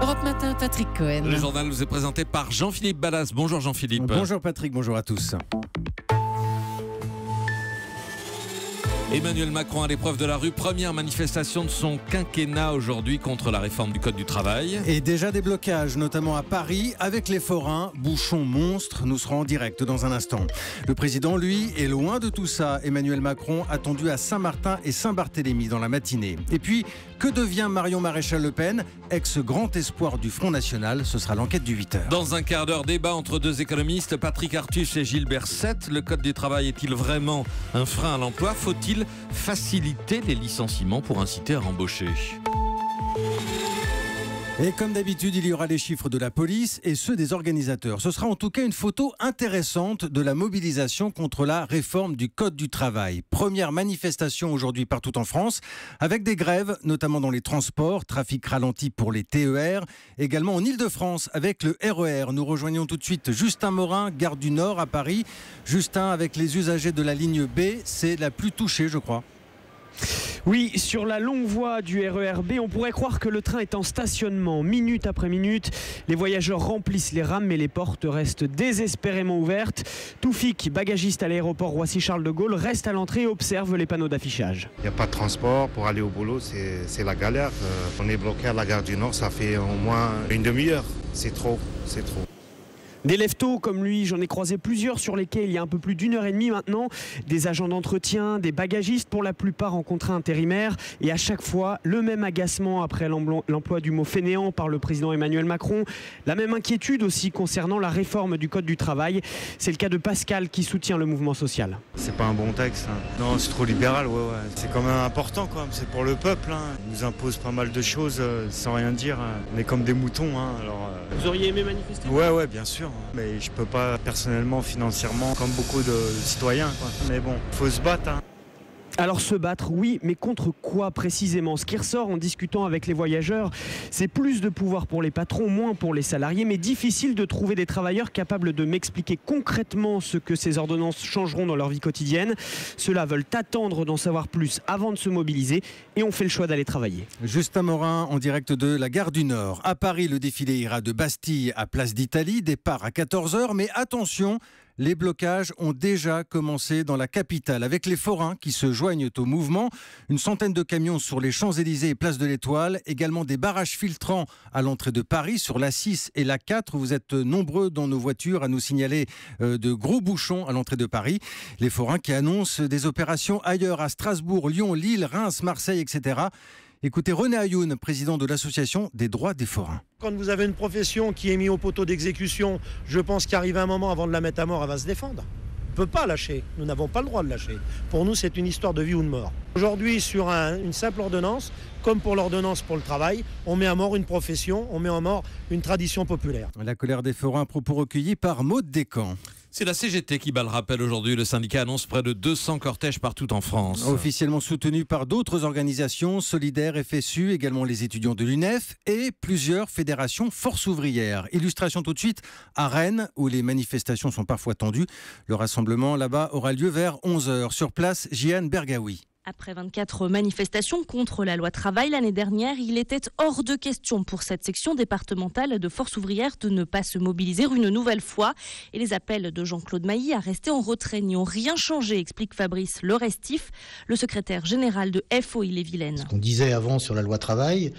Europe Matin, Patrick Cohen. Le journal nous est présenté par Jean-Philippe Ballas. Bonjour Jean-Philippe. Bonjour Patrick, bonjour à tous. Emmanuel Macron à l'épreuve de la rue. Première manifestation de son quinquennat aujourd'hui contre la réforme du Code du travail. Et déjà des blocages, notamment à Paris, avec les forains. Bouchons monstres, nous serons en direct dans un instant. Le président, lui, est loin de tout ça. Emmanuel Macron attendu à Saint-Martin et Saint-Barthélemy dans la matinée. Et puis, que devient Marion Maréchal-Le Pen, ex-grand espoir du Front National? Ce sera l'enquête du 8h. Dans un quart d'heure, débat entre deux économistes, Patrick Artus et Gilbert Sett. Le Code du travail est-il vraiment un frein à l'emploi? Faut-il faciliter les licenciements pour inciter à embaucher? Et comme d'habitude, il y aura les chiffres de la police et ceux des organisateurs. Ce sera en tout cas une photo intéressante de la mobilisation contre la réforme du Code du travail. Première manifestation aujourd'hui partout en France, avec des grèves, notamment dans les transports, trafic ralenti pour les TER, également en Ile-de-France avec le RER. Nous rejoignons tout de suite Justin Morin, gare du Nord à Paris. Justin, avec les usagers de la ligne B, c'est la plus touchée, je crois. Oui, sur la longue voie du RER B, on pourrait croire que le train est en stationnement. Minute après minute, les voyageurs remplissent les rames, mais les portes restent désespérément ouvertes. Toufik, bagagiste à l'aéroport Roissy-Charles de Gaulle, reste à l'entrée et observe les panneaux d'affichage. Il n'y a pas de transport pour aller au boulot, c'est la galère. On est bloqué à la gare du Nord, ça fait au moins une demi-heure. C'est trop. Des lève-tôt comme lui, j'en ai croisé plusieurs sur les quais il y a un peu plus d'une heure et demie maintenant. Des agents d'entretien, des bagagistes pour la plupart en contrat intérimaire. Et à chaque fois, le même agacement après l'emploi du mot fainéant par le président Emmanuel Macron. La même inquiétude aussi concernant la réforme du Code du travail. C'est le cas de Pascal qui soutient le mouvement social. C'est pas un bon texte. Non, c'est trop libéral, ouais. C'est quand même important, quoi. C'est pour le peuple. Il nous impose pas mal de choses sans rien dire. On est comme des moutons. Alors, Vous auriez aimé manifester ? Ouais, bien sûr. Mais je peux pas personnellement, financièrement, comme beaucoup de citoyens, quoi. Mais bon, faut se battre. Alors se battre, oui, mais contre quoi précisément? Ce qui ressort en discutant avec les voyageurs, c'est plus de pouvoir pour les patrons, moins pour les salariés, mais difficile de trouver des travailleurs capables de m'expliquer concrètement ce que ces ordonnances changeront dans leur vie quotidienne. Ceux-là veulent attendre d'en savoir plus avant de se mobiliser et on fait le choix d'aller travailler. Justin Morin en direct de la gare du Nord. À Paris, le défilé ira de Bastille à Place d'Italie, départ à 14h, mais attention, les blocages ont déjà commencé dans la capitale avec les forains qui se joignent au mouvement. Une centaine de camions sur les Champs-Élysées et Place de l'Étoile. Également des barrages filtrants à l'entrée de Paris sur l'A6 et l'A4. Vous êtes nombreux dans nos voitures à nous signaler de gros bouchons à l'entrée de Paris. Les forains qui annoncent des opérations ailleurs à Strasbourg, Lyon, Lille, Reims, Marseille, etc. Écoutez René Ayoun, président de l'association des droits des forains. Quand vous avez une profession qui est mise au poteau d'exécution, je pense qu'arrive un moment avant de la mettre à mort, elle va se défendre. On ne peut pas lâcher, nous n'avons pas le droit de lâcher. Pour nous, c'est une histoire de vie ou de mort. Aujourd'hui, sur une simple ordonnance, comme pour l'ordonnance pour le travail, on met à mort une profession, on met à mort une tradition populaire. La colère des forains, à propos recueillis par Maude Descamps. C'est la CGT qui bat le rappel aujourd'hui. Le syndicat annonce près de 200 cortèges partout en France. Officiellement soutenu par d'autres organisations, Solidaires, FSU, également les étudiants de l'UNEF et plusieurs fédérations force ouvrières. Illustration tout de suite à Rennes, où les manifestations sont parfois tendues. Le rassemblement là-bas aura lieu vers 11h. Sur place, Jeanne Bergaoui. Après 24 manifestations contre la loi travail l'année dernière, il était hors de question pour cette section départementale de Force ouvrière de ne pas se mobiliser une nouvelle fois. Et les appels de Jean-Claude Mailly à rester en retrait n'y ont rien changé, explique Fabrice Lerestif, le secrétaire général de FO Ille-et-Vilaine. Ce qu'on disait avant sur la loi travail,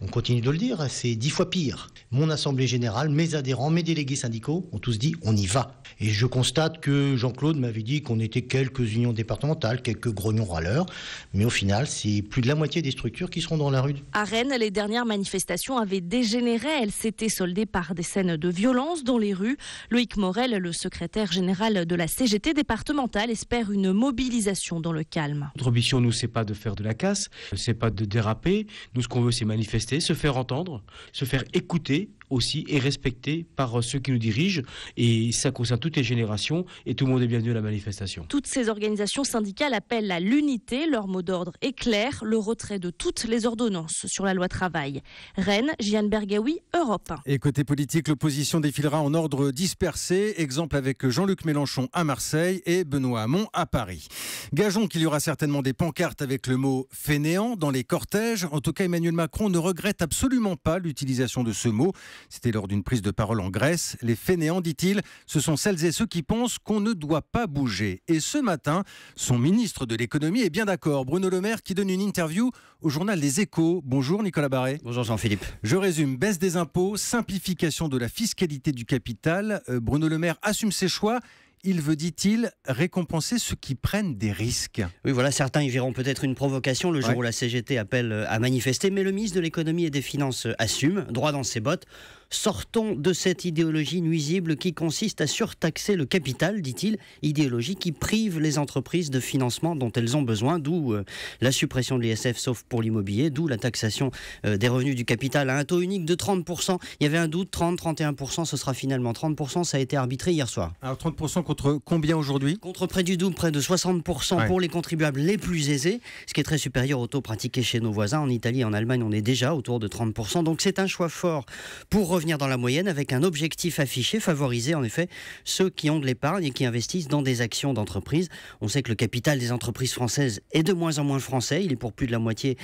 on continue de le dire, c'est 10 fois pire. Mon assemblée générale, mes adhérents, mes délégués syndicaux ont tous dit on y va. Et je constate que Jean-Claude m'avait dit qu'on était quelques unions départementales, quelques grognons râleurs, mais au final, c'est plus de la moitié des structures qui seront dans la rue. À Rennes, les dernières manifestations avaient dégénéré. Elles s'étaient soldées par des scènes de violence dans les rues. Loïc Morel, le secrétaire général de la CGT départementale, espère une mobilisation dans le calme. Notre ambition, nous, c'est pas de faire de la casse, c'est pas de déraper. Nous, ce qu'on veut, c'est manifester, se faire entendre, se faire écouter. aussi est respectée par ceux qui nous dirigent et ça concerne toutes les générations et tout le monde est bienvenu à la manifestation. Toutes ces organisations syndicales appellent à l'unité. Leur mot d'ordre est clair, le retrait de toutes les ordonnances sur la loi travail. Rennes, Jeanne Bergaoui, Europe 1. Et côté politique, l'opposition défilera en ordre dispersé. Exemple avec Jean-Luc Mélenchon à Marseille et Benoît Hamon à Paris. Gageons qu'il y aura certainement des pancartes avec le mot « fainéant » dans les cortèges. En tout cas, Emmanuel Macron ne regrette absolument pas l'utilisation de ce mot. C'était lors d'une prise de parole en Grèce. Les fainéants, dit-il, ce sont celles et ceux qui pensent qu'on ne doit pas bouger. Et ce matin, son ministre de l'économie est bien d'accord. Bruno Le Maire qui donne une interview au journal Les Échos. Bonjour Nicolas Barret. Bonjour Jean-Philippe. Je résume, baisse des impôts, simplification de la fiscalité du capital. Bruno Le Maire assume ses choix. Il veut, dit-il, récompenser ceux qui prennent des risques. Oui, voilà, certains y verront peut-être une provocation le jour où la CGT appelle à manifester, mais le ministre de l'économie et des finances assume, droit dans ses bottes. Sortons de cette idéologie nuisible qui consiste à surtaxer le capital, dit-il, idéologie qui prive les entreprises de financement dont elles ont besoin, d'où la suppression de l'ISF sauf pour l'immobilier, d'où la taxation des revenus du capital à un taux unique de 30%. Il y avait un doute, 30-31%, ce sera finalement 30%, ça a été arbitré hier soir. Alors 30% contre combien aujourd'hui ? Contre près du double, près de 60% pour les contribuables les plus aisés, ce qui est très supérieur au taux pratiqué chez nos voisins. En Italie et en Allemagne, on est déjà autour de 30%, donc c'est un choix fort pour revenir dans la moyenne avec un objectif affiché, favoriser en effet ceux qui ont de l'épargne et qui investissent dans des actions d'entreprise. On sait que le capital des entreprises françaises est de moins en moins français, il est pour plus de la moitié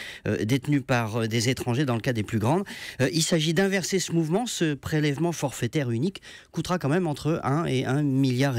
détenu par des étrangers dans le cas des plus grandes. Il s'agit d'inverser ce mouvement, ce prélèvement forfaitaire unique coûtera quand même entre 1 et 1,5 milliard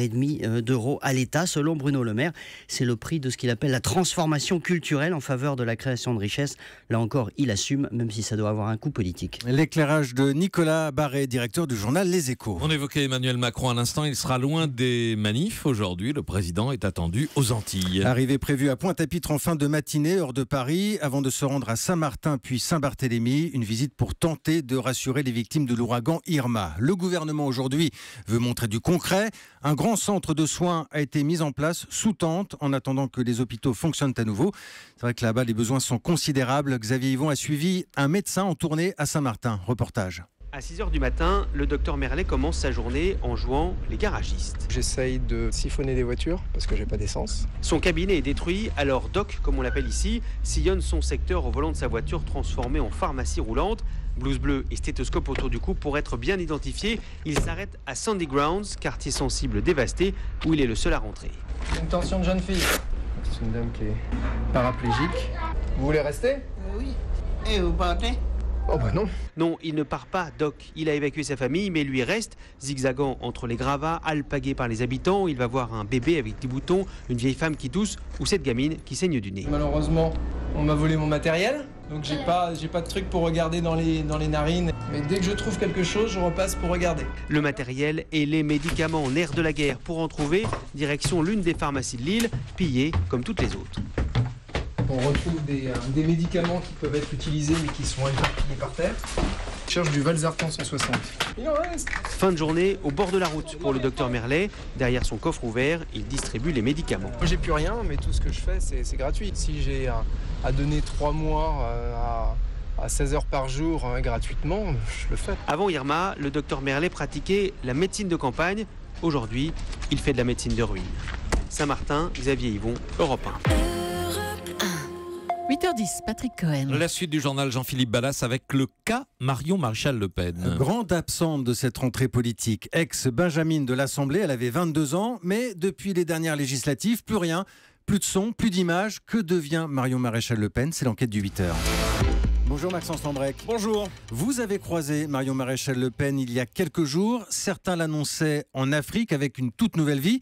d'euros à l'État, selon Bruno Le Maire. C'est le prix de ce qu'il appelle la transformation culturelle en faveur de la création de richesse. Là encore, il assume, même si ça doit avoir un coût politique. L'éclairage de Nicolas Barret, directeur du journal Les Échos. On évoquait Emmanuel Macron à l'instant, il sera loin des manifs aujourd'hui. Le président est attendu aux Antilles. Arrivée prévue à Pointe-à-Pitre en fin de matinée, hors de Paris, avant de se rendre à Saint-Martin puis Saint-Barthélemy. Une visite pour tenter de rassurer les victimes de l'ouragan Irma. Le gouvernement aujourd'hui veut montrer du concret. Un grand centre de soins a été mis en place sous tente en attendant que les hôpitaux fonctionnent à nouveau. C'est vrai que là-bas, les besoins sont considérables. Xavier Yvon a suivi un médecin en tournée à Saint-Martin. Reportage. À 6h du matin, le docteur Merlet commence sa journée en jouant les garagistes. J'essaye de siphonner des voitures parce que j'ai pas d'essence. Son cabinet est détruit, alors Doc, comme on l'appelle ici, sillonne son secteur au volant de sa voiture transformée en pharmacie roulante. Blouse bleue et stéthoscope autour du cou pour être bien identifié. Il s'arrête à Sandy Grounds, quartier sensible dévasté, où il est le seul à rentrer. Une tension de jeune fille. C'est une dame qui est paraplégique. Vous voulez rester ? Oui. Et vous partez ? Oh bah non. Non, il ne part pas, Doc. Il a évacué sa famille, mais lui reste, zigzagant entre les gravats, alpagué par les habitants. Il va voir un bébé avec des boutons, une vieille femme qui tousse ou cette gamine qui saigne du nez. Malheureusement, on m'a volé mon matériel, donc j'ai pas de truc pour regarder dans les narines. Mais dès que je trouve quelque chose, je repasse pour regarder. Le matériel et les médicaments nerfs de la guerre. Pour en trouver, direction l'une des pharmacies de Lille, pillée comme toutes les autres. On retrouve des médicaments qui peuvent être utilisés mais qui sont éparpillés par terre. Je cherche du Valsartan 160. Il en reste. Fin de journée au bord de la route pour le docteur Merlet. Derrière son coffre ouvert, il distribue les médicaments. Moi j'ai plus rien, mais tout ce que je fais c'est gratuit. Si j'ai à donner 3 mois à 16 heures par jour gratuitement, je le fais. Avant Irma, le docteur Merlet pratiquait la médecine de campagne. Aujourd'hui, il fait de la médecine de ruine. Saint-Martin, Xavier Yvon, Europe 1. 8h10, Patrick Cohen. La suite du journal Jean-Philippe Ballas avec le cas Marion Maréchal Le Pen. Grande absente de cette rentrée politique. Ex-Benjamine de l'Assemblée, elle avait 22 ans, mais depuis les dernières législatives, plus rien, plus de son, plus d'images. Que devient Marion Maréchal Le Pen ? C'est l'enquête du 8h. Bonjour Maxence Lambrec. Bonjour. Vous avez croisé Marion Maréchal Le Pen il y a quelques jours. Certains l'annonçaient en Afrique avec une toute nouvelle vie.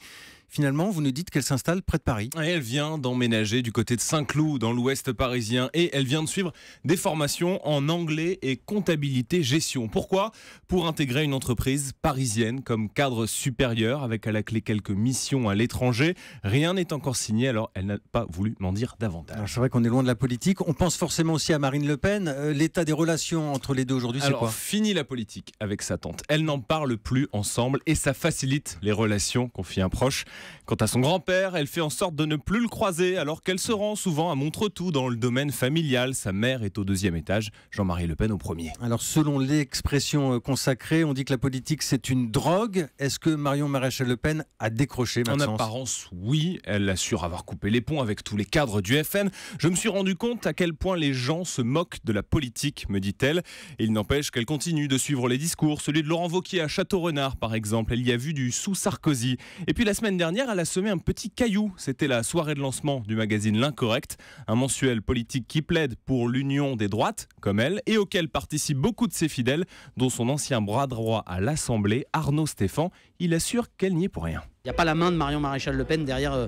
Finalement, vous nous dites qu'elle s'installe près de Paris. Et elle vient d'emménager du côté de Saint-Cloud, dans l'ouest parisien. Et elle vient de suivre des formations en anglais et comptabilité-gestion. Pourquoi ? Pour intégrer une entreprise parisienne comme cadre supérieur, avec à la clé quelques missions à l'étranger. Rien n'est encore signé, alors elle n'a pas voulu m'en dire davantage. Alors, c'est vrai qu'on est loin de la politique. On pense forcément aussi à Marine Le Pen. L'état des relations entre les deux aujourd'hui, c'est quoi ? Fini la politique avec sa tante. Elle n'en parle plus ensemble et ça facilite les relations, confie un proche. Quant à son grand-père, elle fait en sorte de ne plus le croiser alors qu'elle se rend souvent à Montretout dans le domaine familial. Sa mère est au 2e étage, Jean-Marie Le Pen au 1er. Alors selon l'expression consacrée, on dit que la politique c'est une drogue. Est-ce que Marion Maréchal Le Pen a décroché, Maxence ? En apparence, oui. Elle assure avoir coupé les ponts avec tous les cadres du FN. Je me suis rendu compte à quel point les gens se moquent de la politique, me dit-elle. Et il n'empêche qu'elle continue de suivre les discours. Celui de Laurent Wauquiez à Château-Renard, par exemple. Elle y a vu du sous Sarkozy. Et puis la semaine dernière, elle a semé un petit caillou. C'était la soirée de lancement du magazine L'Incorrect, un mensuel politique qui plaide pour l'union des droites, comme elle, et auquel participent beaucoup de ses fidèles, dont son ancien bras droit à l'Assemblée, Arnaud Stéphan. Il assure qu'elle n'y est pour rien. Il n'y a pas la main de Marion Maréchal Le Pen derrière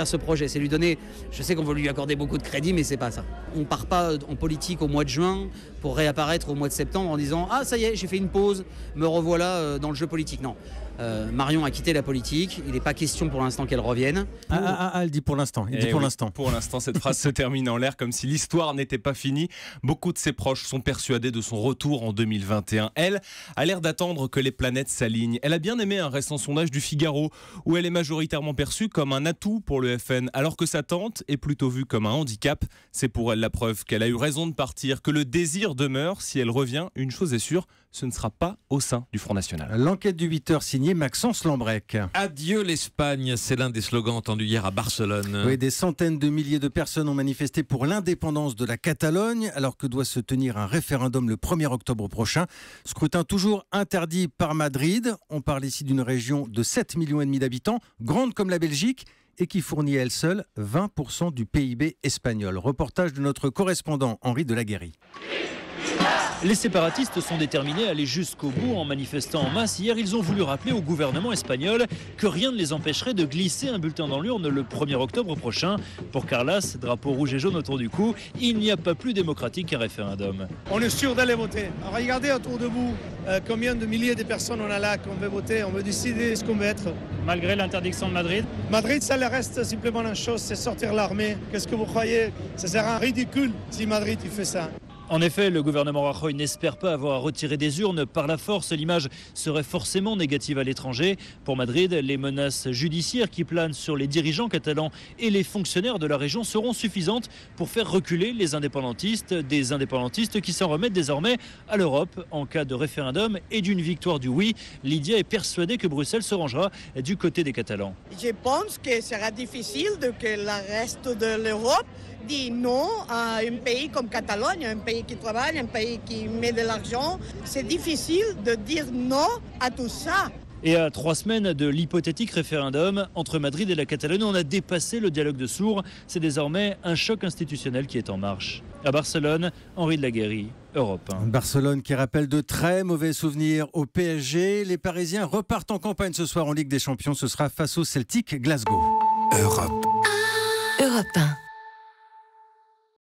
ce projet. C'est lui donner, je sais qu'on veut lui accorder beaucoup de crédit, mais c'est pas ça. On ne part pas en politique au mois de juin pour réapparaître au mois de septembre en disant « Ah, ça y est, j'ai fait une pause, me revoilà dans le jeu politique ». Non. Marion a quitté la politique. Il n'est pas question pour l'instant qu'elle revienne. Elle dit pour l'instant. Il dit pour l'instant. Pour l'instant, cette phrase se termine en l'air comme si l'histoire n'était pas finie. Beaucoup de ses proches sont persuadés de son retour en 2021. Elle a l'air d'attendre que les planètes s'alignent. Elle a bien aimé un récent sondage du Figaro où elle est majoritairement perçue comme un atout pour le FN, alors que sa tante est plutôt vue comme un handicap. C'est pour elle la preuve qu'elle a eu raison de partir, que le désir demeure. Si elle revient, une chose est sûre, ce ne sera pas au sein du Front National. L'enquête du 8h signée Maxence Lambrec. Adieu l'Espagne, c'est l'un des slogans entendus hier à Barcelone. Oui, des centaines de milliers de personnes ont manifesté pour l'indépendance de la Catalogne, alors que doit se tenir un référendum le 1er octobre prochain. Scrutin toujours interdit par Madrid. On parle ici d'une région de 7,5 millions d'habitants, grande comme la Belgique, et qui fournit à elle seule 20% du PIB espagnol. Reportage de notre correspondant Henri Delaguérie. Les séparatistes sont déterminés à aller jusqu'au bout en manifestant en masse. Hier, ils ont voulu rappeler au gouvernement espagnol que rien ne les empêcherait de glisser un bulletin dans l'urne le 1er octobre prochain. Pour Carlas, drapeau rouge et jaune autour du cou, il n'y a pas plus démocratique qu'un référendum. On est sûr d'aller voter. Regardez autour de vous combien de milliers de personnes on a là qu'on veut voter. On veut décider ce qu'on veut être. Malgré l'interdiction de Madrid ? Madrid, ça reste simplement une chose, c'est sortir l'armée. Qu'est-ce que vous croyez ? Ça sera ridicule si Madrid il fait ça. En effet, le gouvernement Rajoy n'espère pas avoir à retirer des urnes par la force. L'image serait forcément négative à l'étranger. Pour Madrid, les menaces judiciaires qui planent sur les dirigeants catalans et les fonctionnaires de la région seront suffisantes pour faire reculer les indépendantistes. Des indépendantistes qui s'en remettent désormais à l'Europe en cas de référendum et d'une victoire du oui. Lydia est persuadée que Bruxelles se rangera du côté des Catalans. Je pense que sera difficile que le reste de l'Europe dit non à un pays comme Catalogne, un pays qui travaille, un pays qui met de l'argent. C'est difficile de dire non à tout ça. Et à 3 semaines de l'hypothétique référendum entre Madrid et la Catalogne, on a dépassé le dialogue de sourds. C'est désormais un choc institutionnel qui est en marche. À Barcelone, Henri Delaguérie, Europe 1. Barcelone qui rappelle de très mauvais souvenirs au PSG. Les Parisiens repartent en campagne ce soir en Ligue des Champions. Ce sera face au Celtic Glasgow. Europe 1.